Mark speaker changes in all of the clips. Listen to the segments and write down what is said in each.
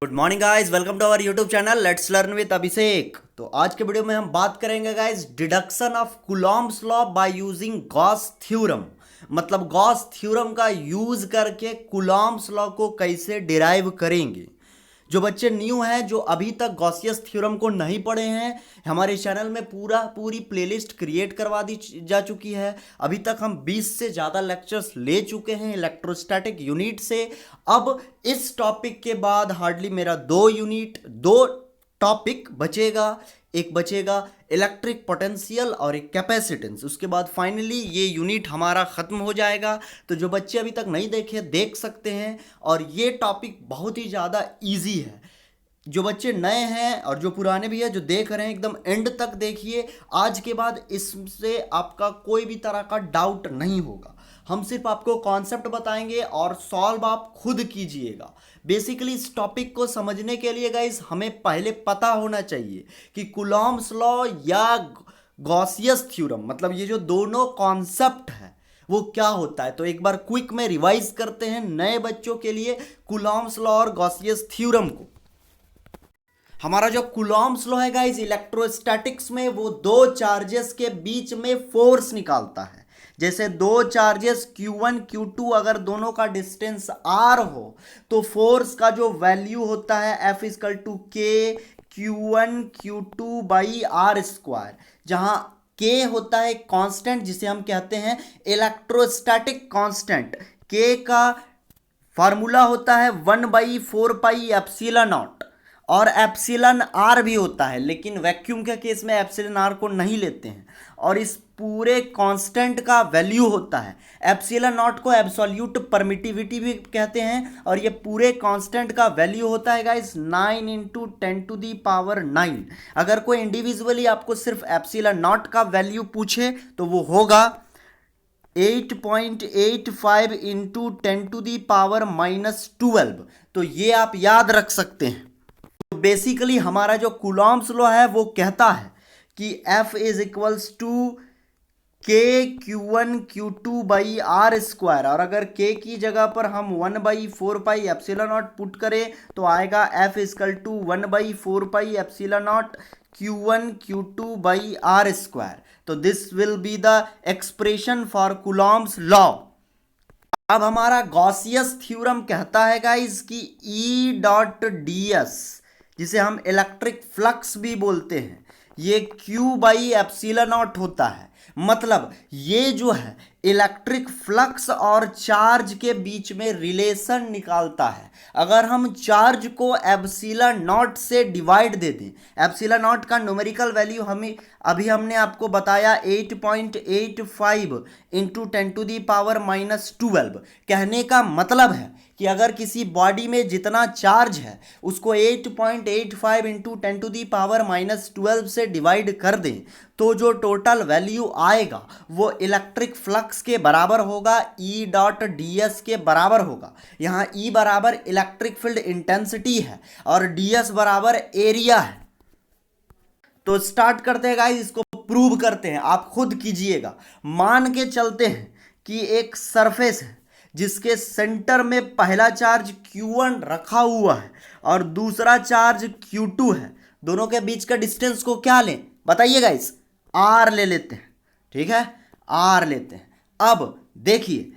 Speaker 1: Good morning guys, welcome to our YouTube channel let's learn with Abhishek. तो आज के video में हम बात करेंगे guys deduction of Coulomb's law by using Gauss theorem. मतलब गॉस थ्योरम का यूज करके कूलॉम्स लॉ को कैसे डिराइव करेंगे। जो बच्चे न्यू हैं, जो अभी तक गॉसियस थ्योरम को नहीं पढ़े हैं, हमारे चैनल में पूरी प्लेलिस्ट क्रिएट करवा दी जा चुकी है। अभी तक हम 20 से ज़्यादा लेक्चर्स ले चुके हैं इलेक्ट्रोस्टैटिक यूनिट से। अब इस टॉपिक के बाद हार्डली मेरा दो टॉपिक बचेगा। एक बचेगा इलेक्ट्रिक पोटेंशियल और एक कैपेसिटेंस। उसके बाद फाइनली ये यूनिट हमारा ख़त्म हो जाएगा। तो जो बच्चे अभी तक नहीं देखे देख सकते हैं, और ये टॉपिक बहुत ही ज़्यादा इजी है। जो बच्चे नए हैं और जो पुराने भी हैं जो देख रहे हैं, एकदम एंड तक देखिए। आज के बाद इससे आपका कोई भी तरह का डाउट नहीं होगा। हम सिर्फ आपको कॉन्सेप्ट बताएंगे और सॉल्व आप खुद कीजिएगा। बेसिकली इस टॉपिक को समझने के लिए गाइस हमें पहले पता होना चाहिए कि कूलॉम्स लॉ या गॉसियस थ्योरम, मतलब ये जो दोनों कॉन्सेप्ट है वो क्या होता है। तो एक बार क्विक में रिवाइज करते हैं नए बच्चों के लिए कूलॉम्स लॉ और गॉसियस थ्योरम को। हमारा जो कूलॉम्स लॉ है गाइस इलेक्ट्रोस्टैटिक्स में, वो दो चार्जेस के बीच में फोर्स निकालता है। जैसे दो चार्जेस Q1 Q2 अगर दोनों का डिस्टेंस R हो तो फोर्स का जो वैल्यू होता है F equal to K Q1 Q2 by R square, जहां K होता है कांस्टेंट जिसे हम कहते हैं इलेक्ट्रोस्टैटिक कांस्टेंट। K का फार्मूला होता है 1/4 पाई एप्सिलॉन नॉट, और एप्सिलॉन आर भी होता है, लेकिन वैक्यूम के केस में एप्सिलॉन आर को नहीं लेते हैं। और इस पूरे कांस्टेंट का वैल्यू होता है एप्सिलॉन नॉट को एब्सोल्यूट परमिटिविटी भी कहते हैं, और ये पूरे कांस्टेंट का वैल्यू होता है गाइस 9 इंटू 10⁻⁹। अगर कोई इंडिविजुअली आपको सिर्फ एप्सिलॉन नॉट का वैल्यू पूछे तो वो होगा 8.85 इंटू 10⁻⁻12। तो ये आप याद रख सकते हैं। बेसिकली हमारा जो कूलॉम्स लॉ है वो कहता है कि F is equals to K Q1 Q2 by R square, और अगर K की जगह पर हम 1/4 पाई एप्सिलॉन नॉट पुट करें तो आएगा F equal to 1/4 pi epsilon naught Q1 Q2 by R square. तो this will be the expression for Coulomb's law. अब हमारा गॉसियस थ्योरम कहता है गाइस कि E डॉट डी एस, जिसे हम इलेक्ट्रिक फ्लक्स भी बोलते हैं, ये Q बाई एप्सिलॉन नॉट होता है। मतलब ये जो है इलेक्ट्रिक फ्लक्स और चार्ज के बीच में रिलेशन निकालता है। अगर हम चार्ज को एप्सिलॉन नॉट से डिवाइड दे दें, एप्सिलॉन नॉट का न्यूमेरिकल वैल्यू हमने आपको बताया 8.85 इंटू 10⁻⁻12। कहने का मतलब है कि अगर किसी बॉडी में जितना चार्ज है उसको 8.85 इंटू 10⁻⁻12 से डिवाइड कर दें तो जो टोटल वैल्यू आएगा वो इलेक्ट्रिक फ्लक्स के बराबर होगा, E डॉट डी एस के बराबर होगा। यहाँ E बराबर इलेक्ट्रिक फील्ड इंटेंसिटी है और ds बराबर एरिया है। तो स्टार्ट करते हैं गाइस, इसको प्रूव करते हैं, आप खुद कीजिएगा। मान के चलते हैं कि एक सरफेस है जिसके सेंटर में पहला चार्ज Q1 रखा हुआ है और दूसरा चार्ज Q2 है। दोनों के बीच का डिस्टेंस को क्या लें बताइए गाइस, R ले लेते हैं। ठीक है, R लेते हैं। अब देखिए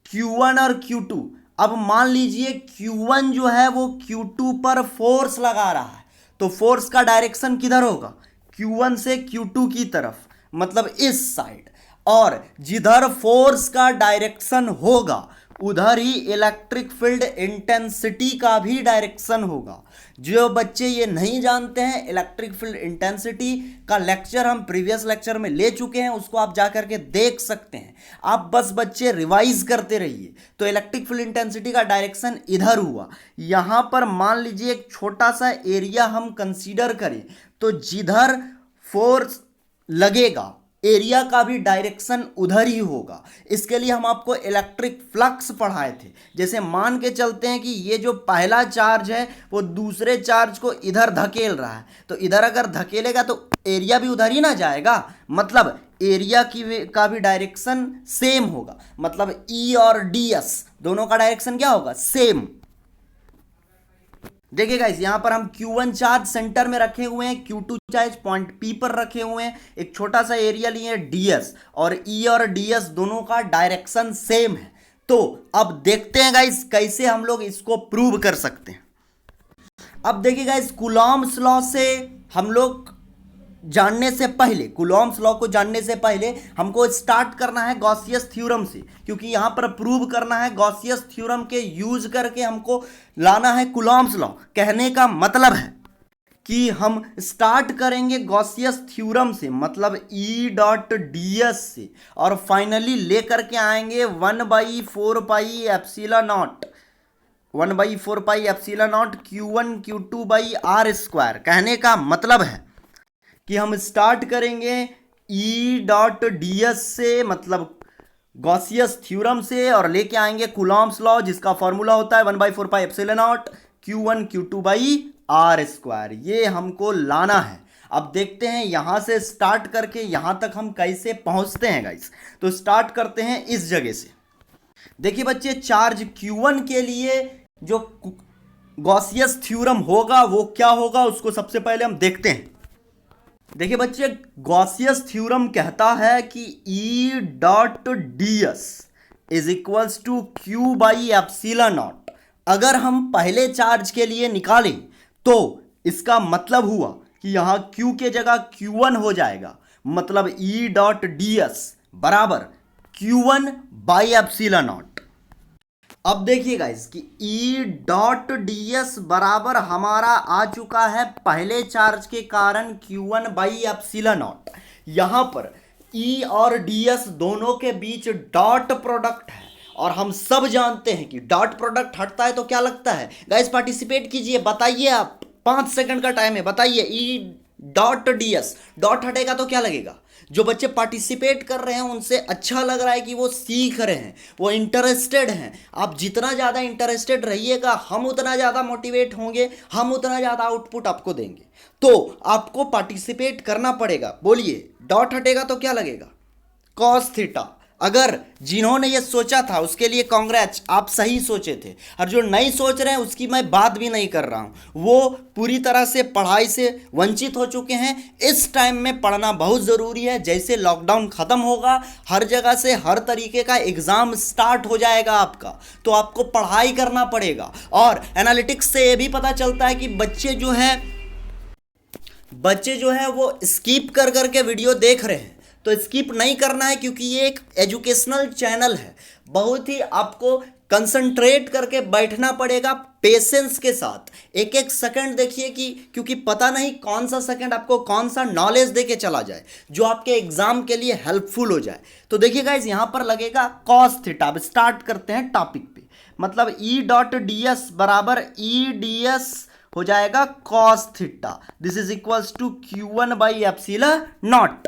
Speaker 1: Q1 और Q2, अब मान लीजिए Q1 जो है वो Q2 पर फोर्स लगा रहा है, तो फोर्स का डायरेक्शन किधर होगा, Q1 से Q2 की तरफ, मतलब इस साइड। और जिधर फोर्स का डायरेक्शन होगा उधर ही इलेक्ट्रिक फील्ड इंटेंसिटी का भी डायरेक्शन होगा। जो बच्चे ये नहीं जानते हैं, इलेक्ट्रिक फील्ड इंटेंसिटी का लेक्चर हम प्रीवियस लेक्चर में ले चुके हैं, उसको आप जा करके देख सकते हैं। आप बस बच्चे रिवाइज करते रहिए। तो इलेक्ट्रिक फील्ड इंटेंसिटी का डायरेक्शन इधर हुआ। यहां पर मान लीजिए एक छोटा सा एरिया हम कंसीडर करें, तो जिधर फोर्स लगेगा एरिया का भी डायरेक्शन उधर ही होगा। इसके लिए हम आपको इलेक्ट्रिक फ्लक्स पढ़ाए थे। जैसे मान के चलते हैं कि ये जो पहला चार्ज है वो दूसरे चार्ज को इधर धकेल रहा है, तो इधर अगर धकेलेगा तो एरिया भी उधर ही ना जाएगा, मतलब एरिया का भी डायरेक्शन सेम होगा। मतलब E और ds दोनों का डायरेक्शन क्या होगा, सेम। देखिए गाइस, यहां पर हम Q1 चार्ज सेंटर में रखे हुए हैं, Q2 चार्ज पॉइंट P पर रखे हुए हैं, एक छोटा सा एरिया लिए हैं DS, और E और DS दोनों का डायरेक्शन सेम है। तो अब देखते हैं गाइस कैसे हम लोग इसको प्रूव कर सकते हैं। अब देखिए गाइस, कूलॉम्स लॉ से हम लोग जानने से पहले, कूलॉम्स लॉ को जानने से पहले हमको स्टार्ट करना है गॉसियस थ्योरम से, क्योंकि यहां पर प्रूव करना है गॉसियस थ्योरम के यूज करके हमको लाना है कूलॉम्स लॉ। कहने का मतलब है कि हम स्टार्ट करेंगे गॉसियस थ्योरम से, मतलब E डॉट ds से, और फाइनली लेकर के आएंगे 1/4 pi epsilon naught, 1/4 pi epsilon naught Q1 Q2 by R square. कहने का मतलब है कि हम स्टार्ट करेंगे E डॉट ds से, मतलब गॉसियस थ्योरम से, और लेके आएंगे कूलॉम्स लॉ जिसका फॉर्मूला होता है 1/4 pi epsilon naught Q1 Q2 by R square. ये हमको लाना है। अब देखते हैं यहां से स्टार्ट करके यहां तक हम कैसे पहुंचते हैं गाइस। तो स्टार्ट करते हैं इस जगह से। देखिए बच्चे, चार्ज Q1 के लिए जो गॉसियस थ्योरम होगा वो क्या होगा, उसको सबसे पहले हम देखते हैं। देखिए बच्चे, गॉसियस थ्योरम कहता है कि E dot ds is equals to Q by epsilon naught. अगर हम पहले चार्ज के लिए निकालें तो इसका मतलब हुआ कि यहां Q के जगह Q1 हो जाएगा, मतलब E डॉट ds बराबर Q1 बाई एप्सिलॉन नॉट। अब देखिए गाइस कि E डॉट ds बराबर हमारा आ चुका है पहले चार्ज के कारण Q1 बाई एप्सिलॉन नॉट। यहां पर E और ds दोनों के बीच डॉट प्रोडक्ट है, और हम सब जानते हैं कि डॉट प्रोडक्ट हटता है तो क्या लगता है। गाइस पार्टिसिपेट कीजिए, बताइए, आप 5 सेकंड का टाइम है, बताइए। E डॉट ds, डॉट हटेगा तो क्या लगेगा। जो बच्चे पार्टिसिपेट कर रहे हैं उनसे अच्छा लग रहा है कि वो सीख रहे हैं, वो इंटरेस्टेड हैं। आप जितना ज़्यादा इंटरेस्टेड रहिएगा हम उतना ज़्यादा मोटिवेट होंगे, हम उतना ज़्यादा आउटपुट आपको देंगे। तो आपको पार्टिसिपेट करना पड़ेगा। बोलिए, डॉट हटेगा तो क्या लगेगा, कॉस थीटा। अगर जिन्होंने ये सोचा था उसके लिए कांग्रेच, आप सही सोचे थे। और जो नहीं सोच रहे हैं उसकी मैं बात भी नहीं कर रहा हूं, वो पूरी तरह से पढ़ाई से वंचित हो चुके हैं। इस टाइम में पढ़ना बहुत ज़रूरी है। जैसे लॉकडाउन ख़त्म होगा, हर जगह से हर तरीके का एग्ज़ाम स्टार्ट हो जाएगा आपका, तो आपको पढ़ाई करना पड़ेगा। और एनालिटिक्स से ये भी पता चलता है कि बच्चे जो है वो स्किप कर करके वीडियो देख रहे हैं। तो स्किप नहीं करना है, क्योंकि ये एक एजुकेशनल चैनल है। बहुत ही आपको कंसंट्रेट करके बैठना पड़ेगा पेशेंस के साथ। एक एक सेकंड देखिए, कि क्योंकि पता नहीं कौन सा सेकंड आपको कौन सा नॉलेज दे के चला जाए जो आपके एग्जाम के लिए हेल्पफुल हो जाए। तो देखिए गाइस, यहाँ पर लगेगा कॉस थीटा। अब स्टार्ट करते हैं टॉपिक पे। मतलब E डॉट ds बराबर E ds हो जाएगा cos theta. This is equals to Q1 by epsilon naught.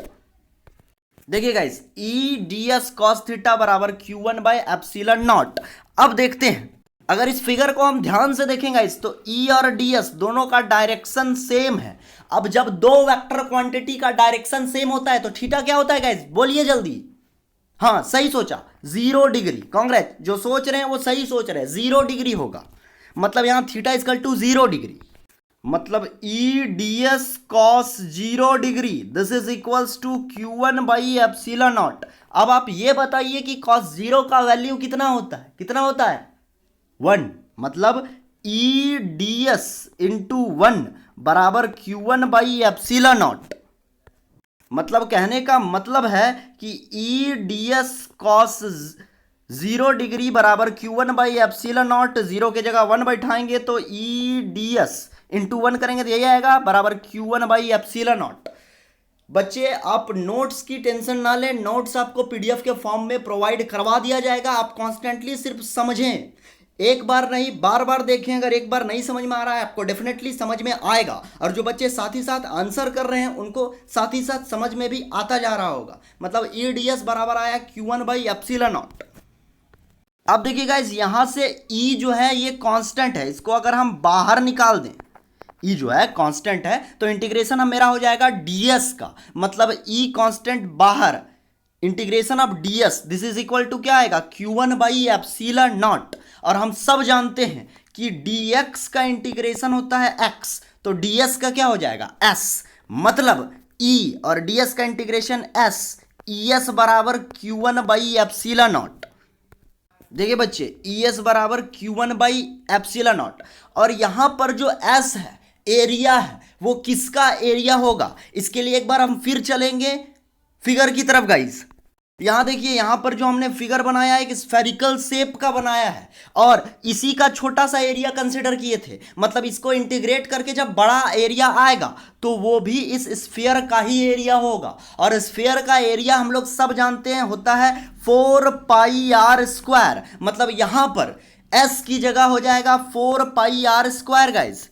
Speaker 1: देखिए guys, E ds cos theta बराबर Q1 बाई एप्सिलॉन नॉट। अब देखते हैं, अगर इस फिगर को हम ध्यान से देखें गाइस, तो E और ds दोनों का डायरेक्शन सेम है। अब जब दो वेक्टर क्वांटिटी का डायरेक्शन सेम होता है तो थीटा क्या होता है गाइस, बोलिए जल्दी। हाँ, सही सोचा, 0 डिग्री। कांग्रेस, जो सोच रहे हैं वो सही सोच रहे हैं, 0 डिग्री होगा। मतलब यहां थीटा इक्वल टू 0 डिग्री, मतलब E ds cos 0 degree this is equals to Q1 by epsilon naught. अब आप ये बताइए कि cos 0 का वैल्यू कितना होता है, कितना होता है, 1। मतलब E ds इंटू 1 बराबर Q1 बाई एप्सिलॉन नॉट। मतलब कहने का मतलब है कि E ds cos 0 डिग्री बराबर Q1 बाई एप्सिलॉन नॉट। 0 के जगह 1 बैठाएंगे तो E ds इंटू 1 करेंगे तो यही आएगा, बराबर Q1 बाई एप्सिलॉन नॉट। बच्चे, आप नोट्स की टेंशन ना लें, नोट्स आपको PDF के फॉर्म में प्रोवाइड करवा दिया जाएगा। आप कॉन्स्टेंटली सिर्फ समझें, एक बार नहीं बार बार देखें। अगर एक बार नहीं समझ में आ रहा है, आपको डेफिनेटली समझ में आएगा। और जो बच्चे साथ ही साथ आंसर कर रहे हैं उनको साथ ही साथ समझ में भी आता जा रहा होगा। मतलब E ds बराबर आया Q1 बाई एप्सिलॉन नॉट। अब देखिए गाइस, यहां से E जो है ये कांस्टेंट है, इसको अगर हम बाहर निकाल दें, E जो है कांस्टेंट है, तो इंटीग्रेशन अब मेरा हो जाएगा ds का। मतलब E कांस्टेंट बाहर, integration of ds this is equal to क्या आएगा, Q1 बाई एप्सिलॉन नॉट। और हम सब जानते हैं कि dx का इंटीग्रेशन होता है x, तो ds का क्या हो जाएगा s, मतलब e और ds का इंटीग्रेशन s, es बराबर q1 बाई एप्सिलॉन नॉट। देखिए बच्चे, es बराबर q1 बाई एप्सिलॉन नॉट, और यहां पर जो s है, एरिया है, वो किसका एरिया होगा, इसके लिए एक बार हम फिर चलेंगे फिगर की तरफ गाइस। यहां देखिए, यहां पर जो हमने फिगर बनाया है एक स्फेरिकल शेप का बनाया है, और इसी का छोटा सा एरिया कंसिडर किए थे, मतलब इसको इंटीग्रेट करके जब बड़ा एरिया आएगा तो वो भी इस स्फीयर का ही एरिया होगा, और स्फीयर का एरिया हम लोग सब जानते हैं होता है 4 पाई आर स्क्वायर, मतलब यहां पर s की जगह हो जाएगा 4 पाई आर स्क्वायर गाइस।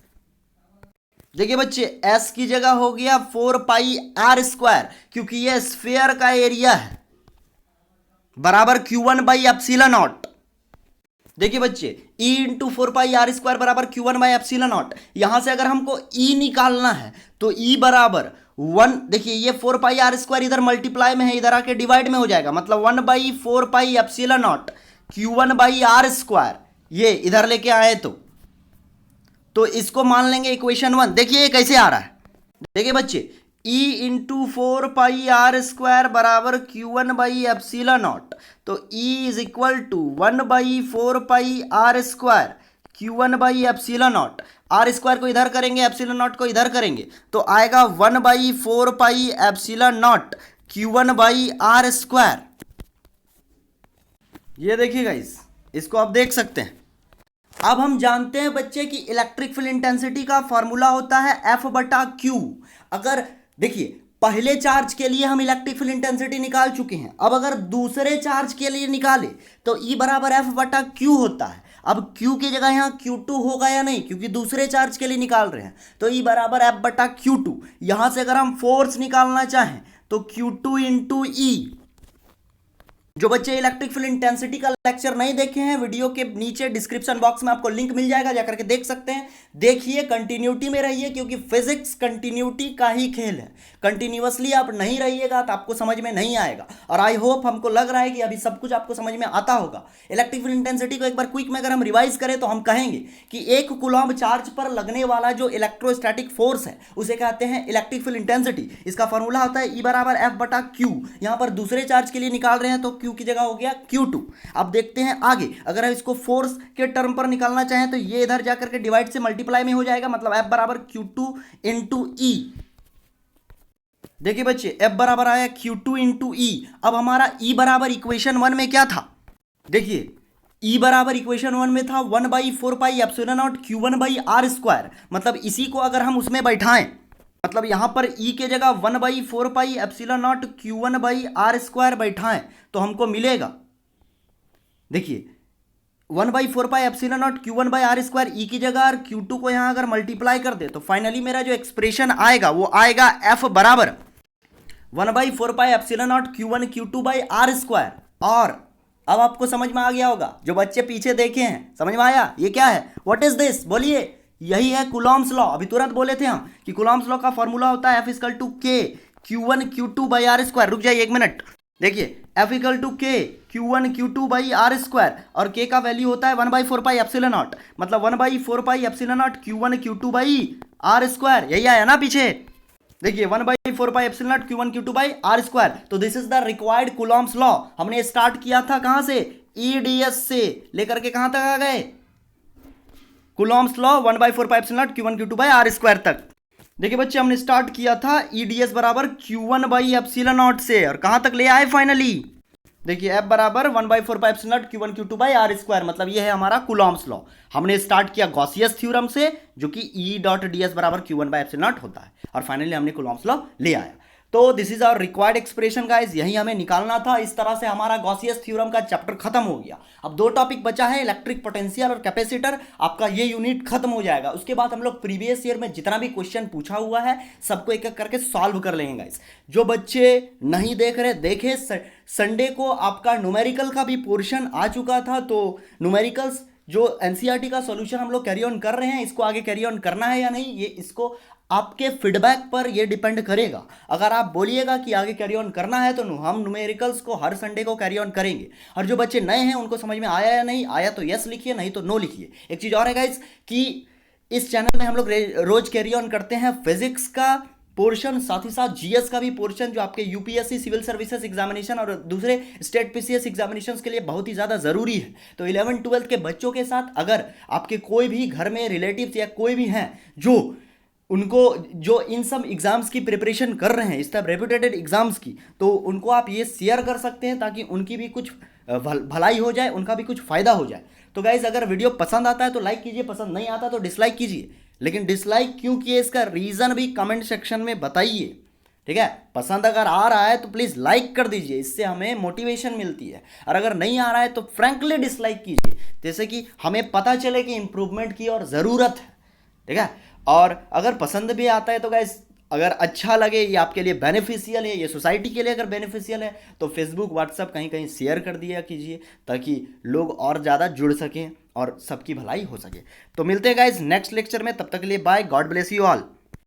Speaker 1: देखिए बच्चे, s की जगह हो गया 4 पाई आर स्क्वायर, क्योंकि ये स्फीयर का एरिया है, बराबर Q1 बाई एप्सिलॉन नॉट। देखिए बच्चे, E into 4 pi R square बराबर Q1 बाई एप्सिलॉन नॉट। यहां से अगर हमको E निकालना है तो E बराबर 1, देखिए ये 4 पाई आर स्क्वायर इधर मल्टीप्लाई में है, इधर आके डिवाइड में हो जाएगा, मतलब 1 by 4 pi epsilon naught Q1 by R square, ये इधर लेके आए तो इसको मान लेंगे इक्वेशन 1। देखिए ये कैसे आ रहा है, देखिए बच्चे, E into 4 pi R square बराबर Q1 बाई एप्सिलॉन नॉट, तो E is equal to 1 by 4 pi R square Q1 by epsilon naught. R square को इधर करेंगे, एप्सिलॉन नॉट को इधर करेंगे, तो आएगा 1 by 4 pi epsilon naught Q1 by R square. ये देखिए गाइस, इसको आप देख सकते हैं। अब हम जानते हैं बच्चे कि इलेक्ट्रिक फील्ड इंटेंसिटी का फॉर्मूला होता है F बटा Q। अगर देखिए, पहले चार्ज के लिए हम इलेक्ट्रिक फील्ड इंटेंसिटी निकाल चुके हैं, अब अगर दूसरे चार्ज के लिए निकाले तो E बराबर F बटा Q होता है। अब Q की जगह यहाँ Q2 होगा या नहीं, क्योंकि दूसरे चार्ज के लिए निकाल रहे हैं, तो E बराबर F बटा Q2। यहां से अगर हम फोर्स निकालना चाहें तो Q2 इंटू E। जो बच्चे इलेक्ट्रिक फील्ड इंटेंसिटी का लेक्चर नहीं देखे हैं, वीडियो के नीचे डिस्क्रिप्शन बॉक्स में आपको लिंक मिल जाएगा, जाकर के देख सकते हैं। देखिए, कंटिन्यूटी में रहिए, क्योंकि फिजिक्स कंटिन्यूटी का ही खेल है। कंटिन्यूअसली आप नहीं रहिएगा तो आपको समझ में नहीं आएगा, और आई होप, हमको लग रहा है कि अभी सब कुछ आपको समझ में आता होगा। इलेक्ट्रिक फील्ड इंटेंसिटी को एक बार क्विक में अगर हम रिवाइज करें तो हम कहेंगे कि 1 कूलॉम्ब चार्ज पर लगने वाला जो इलेक्ट्रोस्टैटिक फोर्स है उसे कहते हैं इलेक्ट्रिक फील्ड इंटेंसिटी। इसका फॉर्मूला होता है E बराबर F बटा Q। यहां पर दूसरे चार्ज के लिए निकाल रहे हैं तो Q की जगह हो गया Q2। अब देखते हैं आगे, अगर हम इसको फोर्स के टर्म पर निकालना चाहें तो ये इधर जाकर के डिवाइड से मल्टीप्लाई में हो जाएगा, मतलब F बराबर Q2 इंटू E। देखिए बच्चे, F बराबर आया Q2 इंटू E। अब हमारा E बराबर इक्वेशन 1 में क्या था, देखिए E बराबर इक्वेशन 1 में था 1 by 4 pi epsilon naught Q1 by R square. मतलब इसी को अगर हम उसमें बैठाएं, मतलब यहां पर E के जगह 1 by 4 pi epsilon naught Q1 by R square बैठाएं तो हमको मिलेगा, देखिए 1 by 4 pi epsilon naught Q1 by R square, E की जगह और Q2 को यहां अगर मल्टीप्लाई कर दे तो फाइनली मेरा जो एक्सप्रेशन आएगा वो आएगा F बराबर 1 by 4 pi epsilon naught Q1 Q2 by R square. और अब आपको समझ में आ गया होगा, जो बच्चे पीछे देखे हैं समझ में आया, ये क्या है, व्हाट इज दिस, बोलिए। यही है कूलॉम्स लॉ। अभी तुरंत बोले थे हम कि कूलॉम्स लॉ का फॉर्मूला होता है F equal to K Q1 Q2 by R square. रुक जाइए 1 मिनट, देखिए F equal to K Q1 Q2 by R square, और K का वैल्यू होता है 1 बाई 4 पाई एप्सिलॉन नॉट, मतलब 1 by 4 pi epsilon naught Q1 Q2 by R square. यही आया ना पीछे, देखिए 1 by 4 pi epsilon naught Q1 Q2 by R square. तो this is the required Coulomb's law. हमने स्टार्ट किया था कहां से, EDS से लेकर के कहां तक आ गए, Coulomb's law 1 by 4 pi epsilon naught Q1 Q2 by R square तक। देखिए बच्चे, हमने स्टार्ट किया था EDS बराबर Q1 बाई एप्सिलॉन नॉट से, और कहां तक ले आए फाइनली, देखिए F बराबर 1 by 4 pi epsilon naught Q1 Q2 by R square. मतलब ये है हमारा कूलॉम्स लॉ। हमने स्टार्ट किया गॉसियस थ्योरम से, जो कि E डॉट DS बराबर Q1 बाई एप्सिलॉन नॉट होता है, और फाइनली हमने कूलॉम्स लॉ ले आया। तो this is our required expression guys, यही हमें निकालना था। इस तरह से हमारा गॉसियस थ्योरम का चैप्टर खत्म हो गया। अब 2 टॉपिक बचा है, इलेक्ट्रिक पोटेंशियल और कैपेसिटर। आपका ये यूनिट खत्म हो जाएगा। उसके बाद हम लोग प्रीवियस ईयर में जितना भी क्वेश्चन पूछा हुआ है सबको एक एक करके सॉल्व कर लेंगे गाइस। जो बच्चे नहीं देख रहे देखे, संडे को आपका न्यूमेरिकल का भी पोर्शन आ चुका था, तो न्यूमेरिकल्स जो एनसीईआरटी का सॉल्यूशन हम लोग कैरी ऑन कर रहे हैं, इसको आगे कैरी ऑन करना है या नहीं, ये इसको आपके फीडबैक पर ये डिपेंड करेगा। अगर आप बोलिएगा कि आगे कैरी ऑन करना है तो हम न्यूमेरिकल्स को हर संडे को कैरी ऑन करेंगे। और जो बच्चे नए हैं उनको समझ में आया या नहीं आया तो यस लिखिए, नहीं तो नो लिखिए। एक चीज़ और है गाइस कि इस चैनल में हम लोग रोज कैरी ऑन करते हैं फिजिक्स का पोर्शन, साथ ही साथ जीएस का भी पोर्शन, जो आपके यूपीएससी सिविल सर्विसेज एग्जामिनेशन और दूसरे स्टेट पीसीएस एग्जामिनेशंस के लिए बहुत ही ज़्यादा ज़रूरी है। तो 11th-12th के बच्चों के साथ अगर आपके कोई भी घर में रिलेटिव्स या कोई भी हैं जो इन सब एग्जाम्स की प्रिपरेशन कर रहे हैं, इस तरह रेप्यूटेड एग्जाम्स की, तो उनको आप ये शेयर कर सकते हैं ताकि उनकी भी कुछ भलाई हो जाए, उनका भी कुछ फ़ायदा हो जाए। तो गाइज़ अगर वीडियो पसंद आता है तो लाइक कीजिए, पसंद नहीं आता तो डिसलाइक कीजिए। लेकिन डिसलाइक क्यों किए इसका रीज़न भी कमेंट सेक्शन में बताइए, ठीक है। पसंद अगर आ रहा है तो प्लीज़ लाइक कर दीजिए, इससे हमें मोटिवेशन मिलती है। और अगर नहीं आ रहा है तो फ्रैंकली डिसलाइक कीजिए, जैसे कि हमें पता चले कि इम्प्रूवमेंट की और ज़रूरत है, ठीक है। और अगर पसंद भी आता है तो गाइस अगर अच्छा लगे, ये आपके लिए बेनिफिशियल है, ये सोसाइटी के लिए अगर बेनिफिशियल है, तो फेसबुक व्हाट्सएप कहीं कहीं शेयर कर दिया कीजिए ताकि लोग और ज़्यादा जुड़ सकें और सबकी भलाई हो सके। तो मिलते हैं गाइस नेक्स्ट लेक्चर में, तब तक के लिए bye, god bless you all.